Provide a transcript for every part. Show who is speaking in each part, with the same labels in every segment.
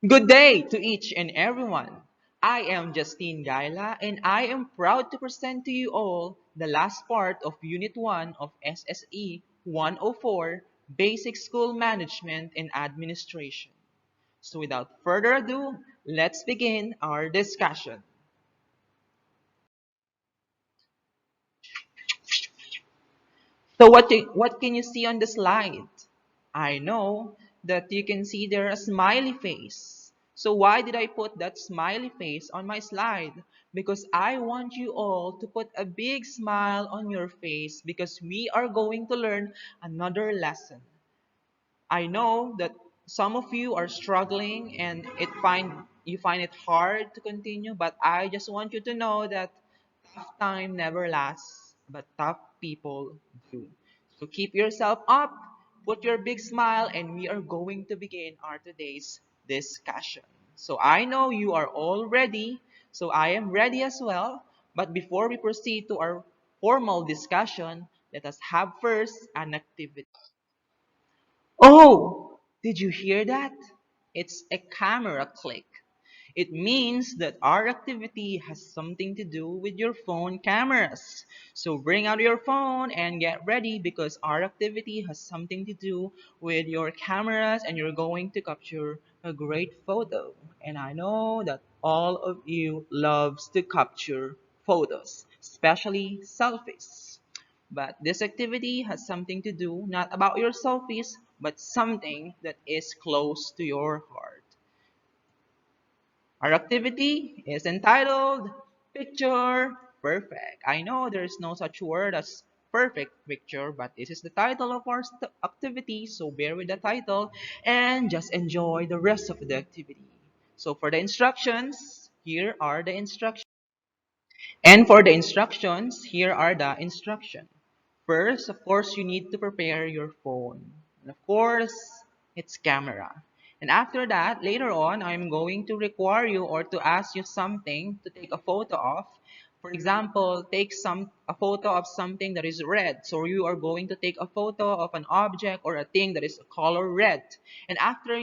Speaker 1: Good day to each and everyone. I am Justine Gaila and I am proud to present to you all the last part of Unit 1 of SSE 104 Basic School Management and Administration. So without further ado, let's begin our discussion. So what can you see on the slide? I know that you can see there a smiley face. So why did I put that smiley face on my slide? Because I want you all to put a big smile on your face because we are going to learn another lesson. I know that some of you are struggling and you find it hard to continue, but I just want you to know that tough time never lasts, but tough people do. So keep yourself up, put your big smile, and we are going to begin our today's discussion. So I know you are all ready, so I am ready as well. But before we proceed to our formal discussion, let us have first an activity. Oh, did you hear that? It's a camera click. It means that our activity has something to do with your phone cameras. So bring out your phone and get ready because our activity has something to do with your cameras and you're going to capture a great photo. And I know that all of you loves to capture photos, especially selfies. But this activity has something to do not about your selfies, but something that is close to your heart. Our activity is entitled Picture Perfect. I know there's no such word as perfect picture, but this is the title of our activity, so bear with the title and just enjoy the rest of the activity. So for the instructions, here are the instructions. And for the instructions, here are the instructions. First, of course, you need to prepare your phone. And of course, its camera. And after that, later on, I'm going to require you or to ask you something to take a photo of. For example, take a photo of something that is red. So you are going to take a photo of an object or a thing that is color red. And after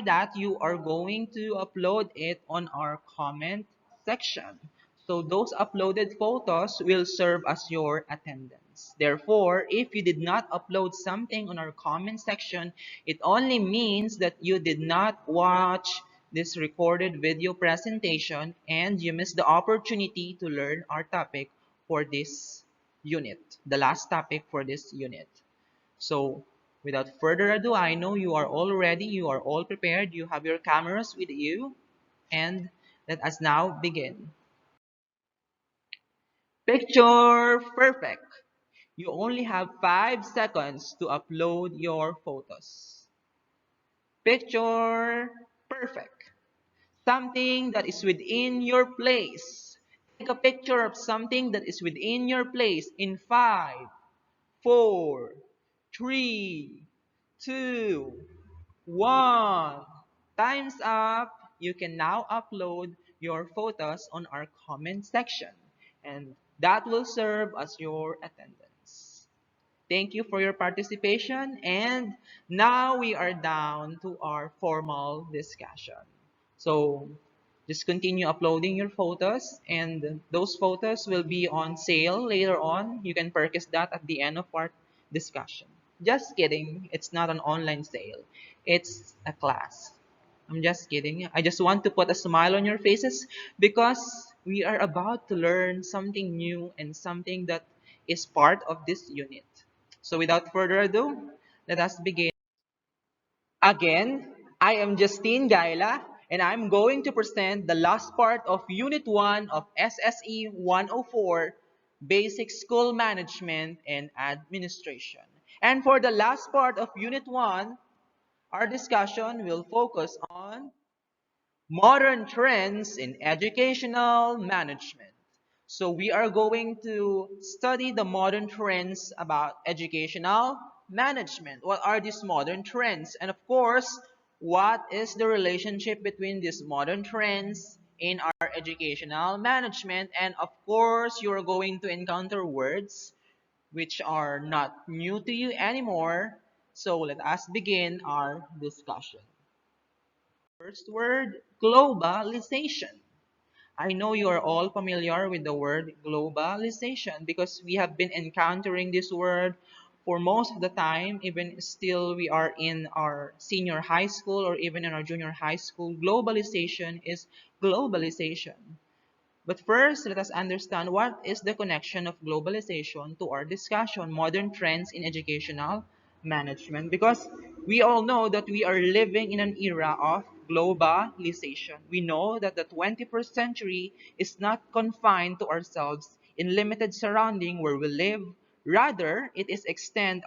Speaker 1: that, you are going to upload it on our comment section. So those uploaded photos will serve as your attendance. Therefore, if you did not upload something on our comment section, it only means that you did not watch this recorded video presentation and you missed the opportunity to learn our topic for this unit, the last topic for this unit. So, without further ado, I know you are all ready, you are all prepared, you have your cameras with you, and let us now begin. Picture perfect. You only have 5 seconds to upload your photos. Picture perfect. Something that is within your place. Take a picture of something that is within your place in 5, 4, 3, 2, 1. Time's up. You can now upload your photos on our comment section, and that will serve as your attendance. Thank you for your participation, and now we are down to our formal discussion. So just continue uploading your photos, and those photos will be on sale later on. You can purchase that at the end of our discussion. Just kidding, it's not an online sale, it's a class. I'm just kidding. I just want to put a smile on your faces because we are about to learn something new and something that is part of this unit. So without further ado, let us begin. Again, I am Justine Gaila and I'm going to present the last part of Unit 1 of SSE 104, Basic School Management and Administration. And for the last part of Unit 1, our discussion will focus on modern trends in educational management. So we are going to study the modern trends about educational management. What are these modern trends? And of course, what is the relationship between these modern trends in our educational management? And of course, you're going to encounter words which are not new to you anymore. So let us begin our discussion. First word, globalization. I know you are all familiar with the word globalization because we have been encountering this word for most of the time, even still we are in our senior high school or even in our junior high school. Globalization is globalization. But first, let us understand what is the connection of globalization to our discussion, modern trends in educational management. Because we all know that we are living in an era of globalization. We know that the 21st century is not confined to ourselves in limited surrounding where we live. Rather, it is extended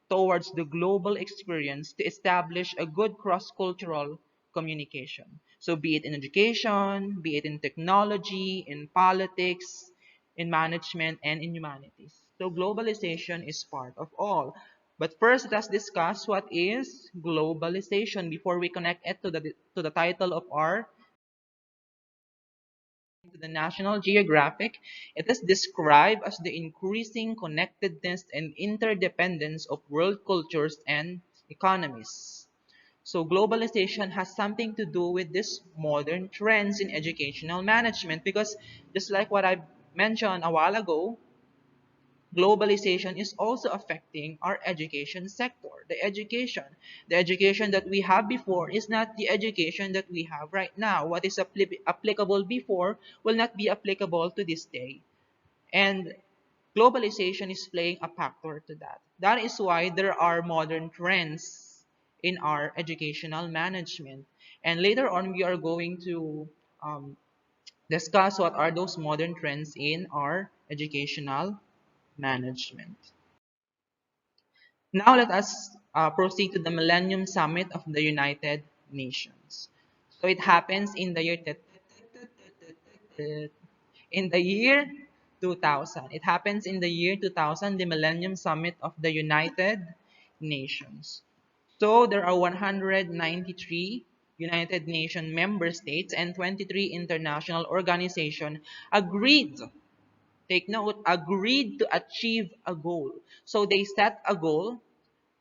Speaker 1: towards the global experience to establish a good cross-cultural communication. So be it in education, be it in technology, in politics, in management, and in humanities. So globalization is part of all. But first, let's discuss what is globalization before we connect it to the title of our to the National Geographic. It is described as the increasing connectedness and interdependence of world cultures and economies. So globalization has something to do with this modern trends in educational management because just like what I mentioned a while ago, globalization is also affecting our education sector. The education that we have before is not the education that we have right now. What is applicable before will not be applicable to this day. And globalization is playing a factor to that. That is why there are modern trends in our educational management. And later on, we are going to discuss what are those modern trends in our educational management. Now let us proceed to the Millennium Summit of the United Nations. So it happens in the year 2000. It happens in the year 2000, the Millennium Summit of the United Nations. So there are 193 United Nations member states and 23 international organizations agreed, take note, agreed to achieve a goal. So they set a goal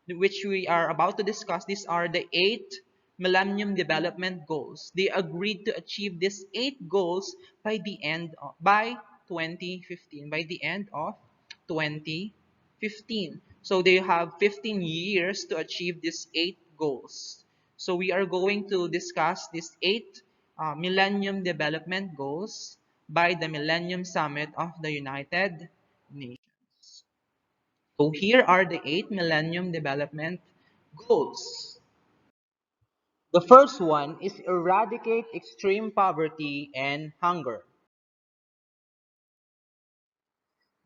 Speaker 1: which we are about to discuss. These are the 8 Millennium Development Goals. They agreed to achieve these 8 goals by 2015. By the end of 2015. So they have 15 years to achieve these 8 goals. So we are going to discuss these 8 Millennium Development Goals by the Millennium Summit of the United Nations. So here are the 8 Millennium Development Goals. The first one is eradicate extreme poverty and hunger.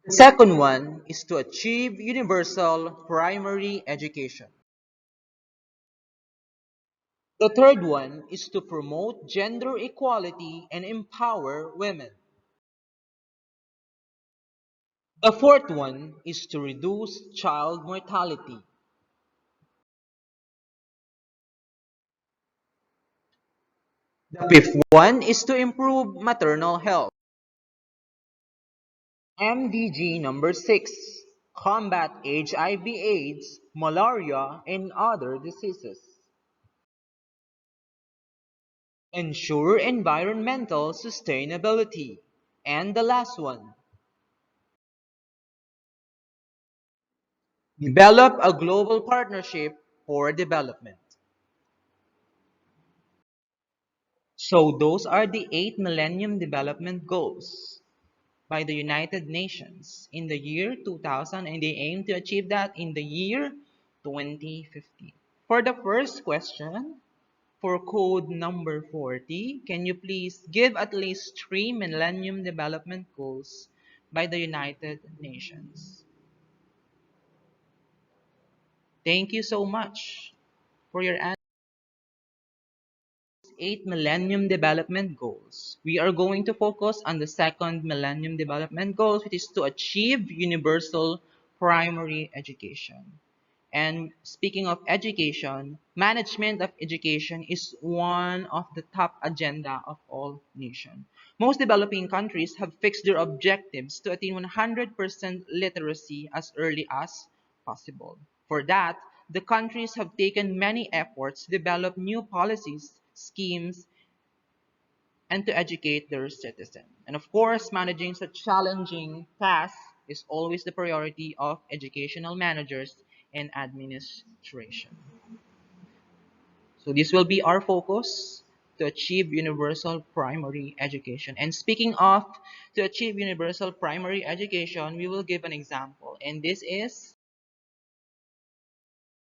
Speaker 1: The second one is to achieve universal primary education. The third one is to promote gender equality and empower women. The fourth one is to reduce child mortality. The fifth one is to improve maternal health. MDG number 6, combat HIV/AIDS, malaria, and other diseases. Ensure environmental sustainability. And the last one, develop a global partnership for development. So those are the 8 Millennium Development Goals by the United Nations in the year 2000, and they aim to achieve that in the year 2050. For the first question, for code number 40, can you please give at least 3 Millennium Development Goals by the United Nations? Thank you so much for your answer. 8 Millennium Development Goals. We are going to focus on the second Millennium Development Goals, which is to achieve universal primary education. And speaking of education, management of education is one of the top agenda of all nations. Most developing countries have fixed their objectives to attain 100% literacy as early as possible. For that, the countries have taken many efforts to develop new policies, schemes, and to educate their citizens. And of course, managing such challenging tasks is always the priority of educational managers and administration. So this will be our focus to achieve universal primary education. And speaking of to achieve universal primary education, we will give an example. And this is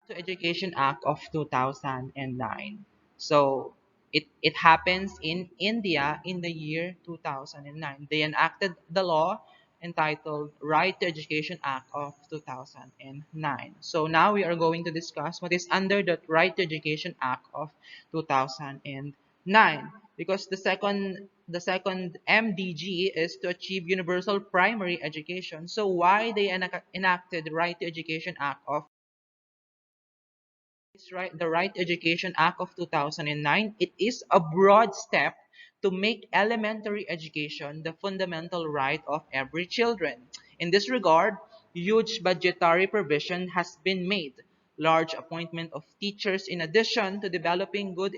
Speaker 1: to Education Act of 2009. So it happens in India in the year 2009. They enacted the law entitled Right to Education Act of 2009. So now we are going to discuss what is under the Right to Education Act of 2009, because the second MDG is to achieve universal primary education. So why they enacted the Right to Education Act of the Right Education Act of 2009, it is a broad step to make elementary education the fundamental right of every children. In this regard, huge budgetary provision has been made, large appointment of teachers in addition to developing good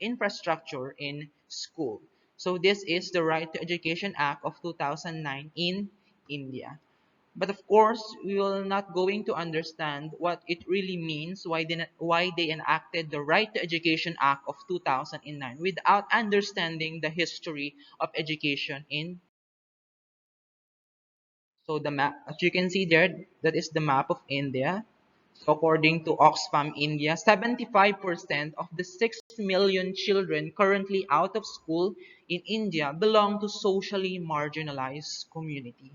Speaker 1: infrastructure in school. So this is the Right to Education Act of 2009 in India. But of course, we will not going to understand what it really means, why they enacted the Right to Education Act of 2009 without understanding the history of education in. So the map, as you can see there, that is the map of India. So according to Oxfam India, 75% of the 6 million children currently out of school in India belong to socially marginalized community.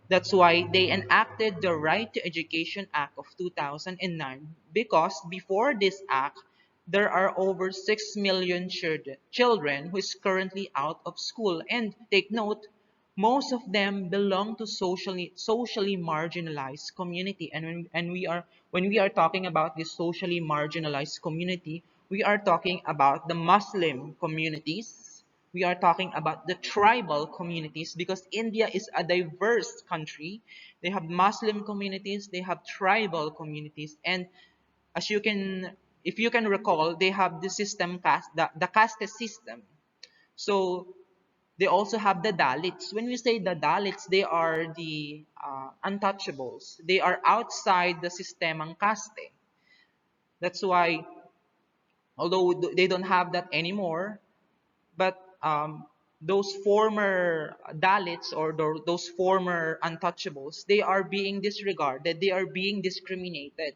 Speaker 1: That's why they enacted the Right to Education Act of 2009, because before this act, there are over 6 million children who is currently out of school. And take note, most of them belong to socially marginalized community. And when we are talking about this socially marginalized community, we are talking about the Muslim communities, we are talking about the tribal communities, because India is a diverse country. They have Muslim communities, they have tribal communities, and as you can, if you can recall, they have the system the caste system. So they also have the Dalits. When we say the Dalits, they are the untouchables. They are outside the sistemang caste. That's why, although they don't have that anymore, but those former Dalits or those former untouchables, they are being disregarded, they are being discriminated.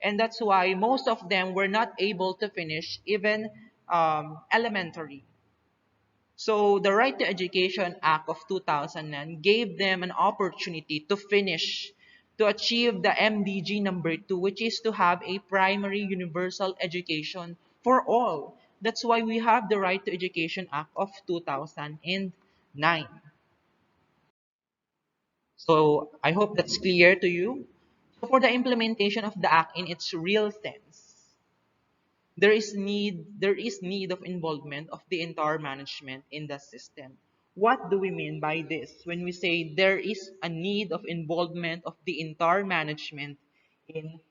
Speaker 1: And that's why most of them were not able to finish even elementary. So the Right to Education Act of 2009 gave them an opportunity to finish, to achieve the MDG number 2, which is to have a primary universal education for all. That's why we have the Right to Education Act of 2009. So I hope that's clear to you. So for the implementation of the act in its real sense, there is need of involvement of the entire management in the system. What do we mean by this when we say there is a need of involvement of the entire management in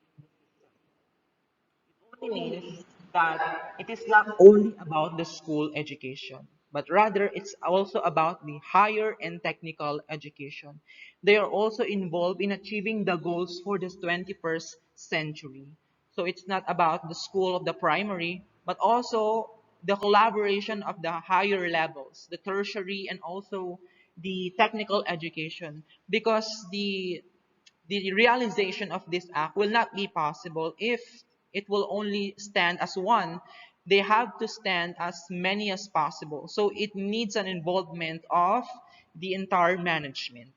Speaker 1: means that it is not only about the school education, but rather it's also about the higher and technical education. They are also involved in achieving the goals for this 21st century. So it's not about the school of the primary, but also the collaboration of the higher levels, the tertiary and also the technical education, because the realization of this act will not be possible if it will only stand as one. They have to stand as many as possible. So it needs an involvement of the entire management,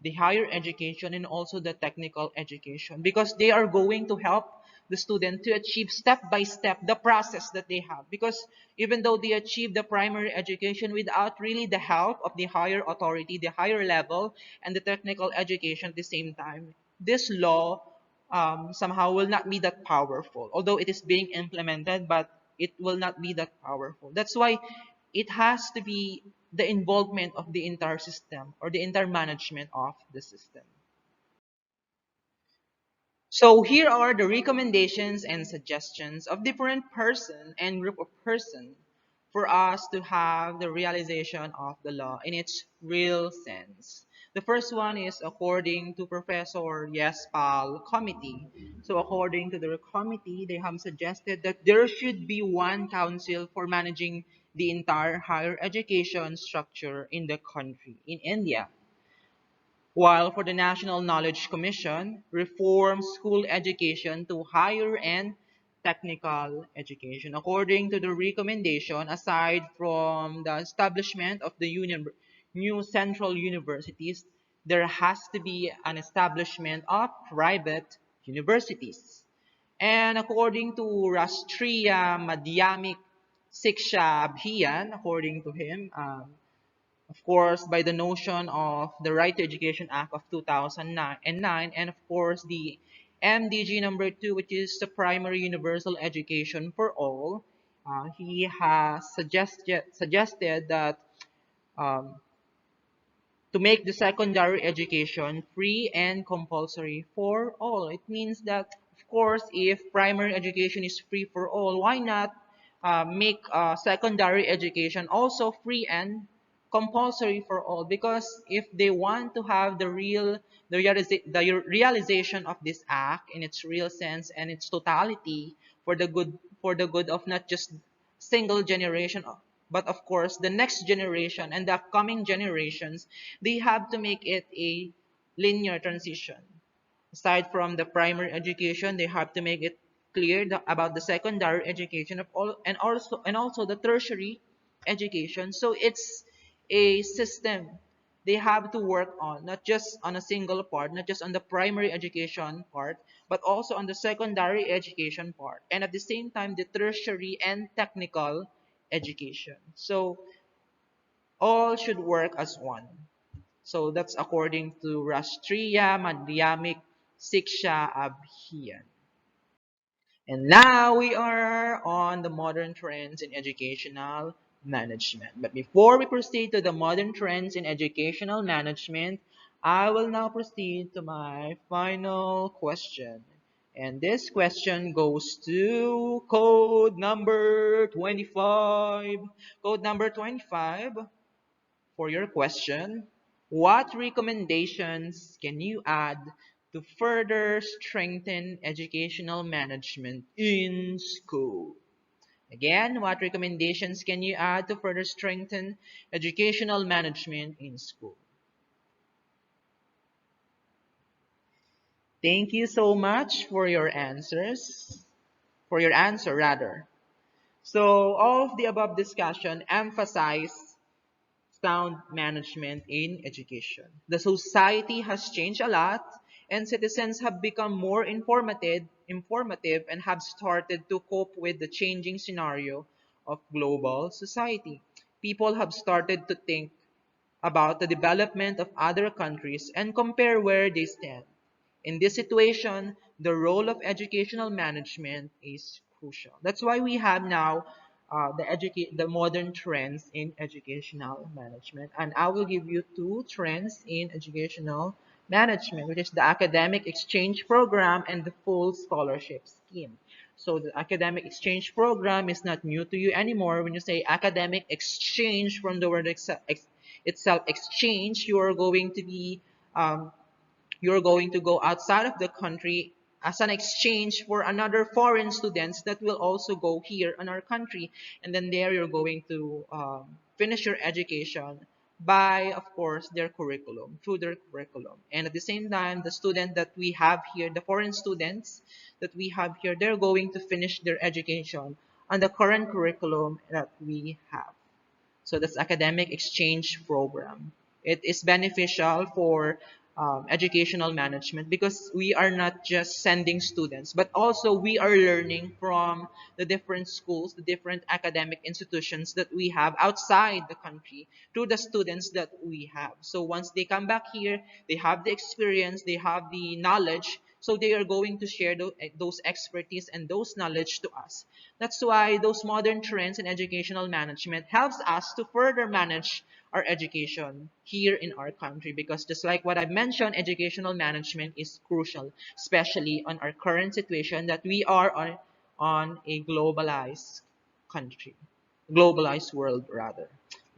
Speaker 1: the higher education, and also the technical education, because they are going to help the student to achieve step by step the process that they have. Because even though they achieve the primary education without really the help of the higher authority, the higher level, and the technical education at the same time, this law somehow will not be that powerful. Although it is being implemented, but it will not be that powerful. That's why it has to be the involvement of the entire system or the entire management of the system. So here are the recommendations and suggestions of different person and group of person for us to have the realization of the law in its real sense. The first one is according to Professor Yespal committee. So according to the committee, they have suggested that there should be one council for managing the entire higher education structure in the country, in India. While for the National Knowledge Commission, reform school education to higher and technical education. According to the recommendation, aside from the establishment of the new central universities, there has to be an establishment of private universities. And according to Rashtriya Madhyamik Siksha Abhiyan, according to him, of course, by the notion of the Right to Education Act of 2009, and of course the MDG number 2, which is the primary universal education for all. He has suggested that um, to make the secondary education free and compulsory for all. It means that, of course, if primary education is free for all, why not make secondary education also free and compulsory for all? Because if they want to have the realization of this act in its real sense and its totality for the good of not just single generation, but of course the next generation and the upcoming generations, they have to make it a linear transition. Aside from the primary education, they have to make it clear about the secondary education of all, and also the tertiary education. So it's a system they have to work on, not just on a single part, not just on the primary education part, but also on the secondary education part, and at the same time the tertiary and technical education. So all should work as one. So that's according to Rashtriya Madhyamik Siksha Abhiyan. And now we are on the modern trends in educational management. But before we proceed to the modern trends in educational management, I will now proceed to my final question. And this question goes to code number 25. Code number 25 for your question. What recommendations can you add to further strengthen educational management in school? Again, what recommendations can you add to further strengthen educational management in school? Thank you so much for your answer rather. So all of the above discussion emphasize sound management in education. The society has changed a lot, and citizens have become more informative and have started to cope with the changing scenario of global society. People have started to think about the development of other countries and compare where they stand. In this situation, the role of educational management is crucial. That's why we have now the modern trends in educational management. And I will give you two trends in educational management, which is the academic exchange program and the full scholarship scheme. So the academic exchange program is not new to you anymore. When you say academic exchange from the word itself, exchange, you are going to be you're going to go outside of the country as an exchange for another foreign students that will also go here in our country, and then there you're going to finish your education by, of course, their curriculum, through their curriculum. And at the same time, the student that we have here, the foreign students that we have here, they're going to finish their education on the current curriculum that we have. So that's academic exchange program. It is beneficial for educational management because we are not just sending students, but also we are learning from the different schools, the different academic institutions that we have outside the country through the students that we have. So once they come back here, they have the experience, they have the knowledge. So they are going to share those expertise and those knowledge to us. That's why those modern trends in educational management helps us to further manage our education here in our country, because just like what I mentioned, educational management is crucial, especially on our current situation that we are on a globalized country, globalized world rather.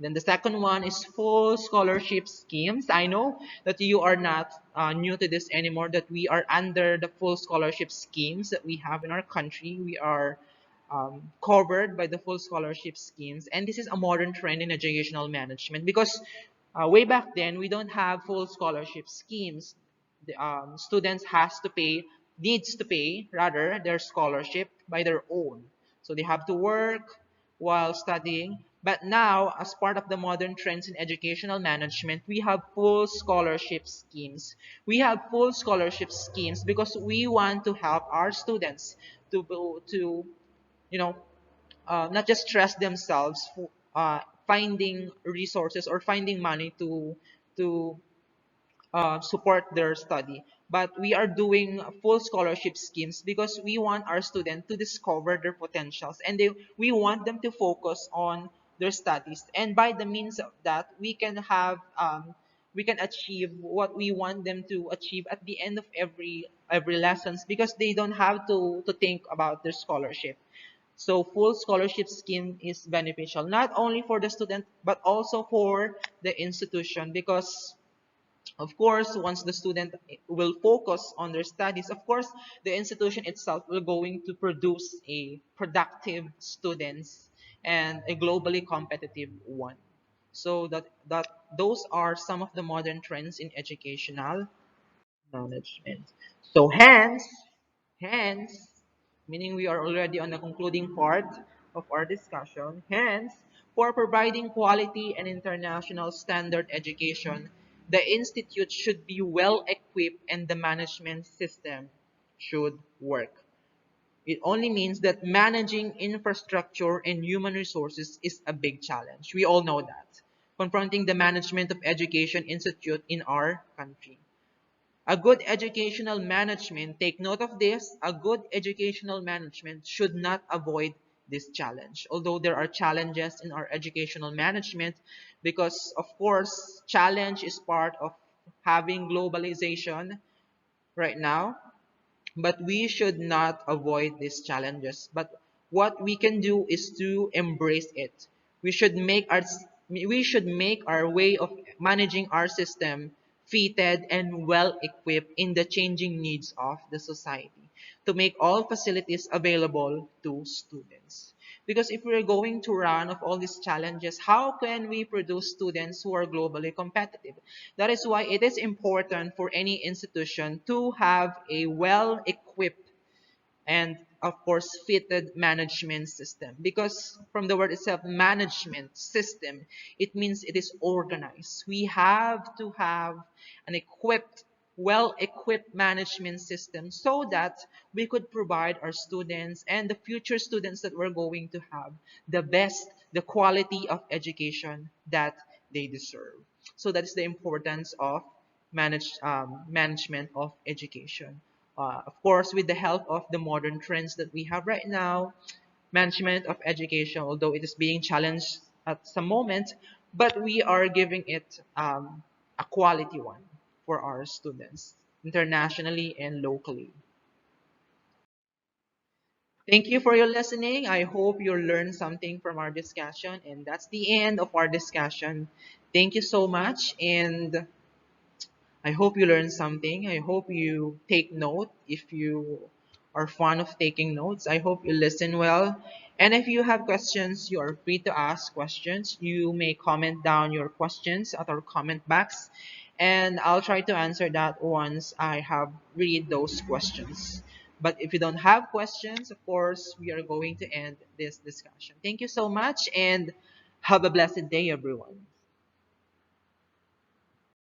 Speaker 1: Then the second one is full scholarship schemes. I know that you are not new to this anymore, that we are under the full scholarship schemes that we have in our country. We are covered by the full scholarship schemes. And this is a modern trend in educational management, because way back then, we don't have full scholarship schemes. The students needs to pay rather their scholarship by their own. So they have to work while studying. But now, as part of the modern trends in educational management, we have full scholarship schemes. We have full scholarship schemes because we want to help our students to you know not just stress themselves for finding resources or finding money to support their study. But we are doing full scholarship schemes because we want our students to discover their potentials, and we want them to focus on their studies. And by the means of that, we can achieve what we want them to achieve at the end of every lessons, because they don't have to think about their scholarship. So full scholarship scheme is beneficial not only for the student but also for the institution, because of course, once the student will focus on their studies, of course, the institution itself will going to produce a productive students and a globally competitive one. So that those are some of the modern trends in educational management. So hence, meaning we are already on the concluding part of our discussion, hence, for providing quality and international standard education, the institute should be well equipped and the management system should work. It only means that managing infrastructure and human resources is a big challenge. We all know that. Confronting the management of education institute in our country. A good educational management, take note of this, a good educational management should not avoid this challenge. Although there are challenges in our educational management, because of course, challenge is part of having globalization right now, but we should not avoid these challenges. But what we can do is to embrace it. We should make our way of managing our system fitted and well equipped in the changing needs of the society, to make all facilities available to students. Because if we're going to run of all these challenges, how can we produce students who are globally competitive? That is why it is important for any institution to have a well-equipped and of course fitted management system, because from the word itself, management system, it means it is organized. We have to have an well equipped management system so that we could provide our students and the future students that we're going to have the quality of education that they deserve. So that is the importance of management of education. Of course, with the help of the modern trends that we have right now, management of education, although it is being challenged at some moment, but we are giving it a quality one for our students, internationally and locally. Thank you for your listening. I hope you learned something from our discussion, and that's the end of our discussion. Thank you so much, and I hope you learned something. I hope you take note if you are fond of taking notes. I hope you listen well. And if you have questions, you are free to ask questions. You may comment down your questions at our comment box, and I'll try to answer that once I have read those questions. But if you don't have questions, of course, we are going to end this discussion. Thank you so much, and have a blessed day, everyone.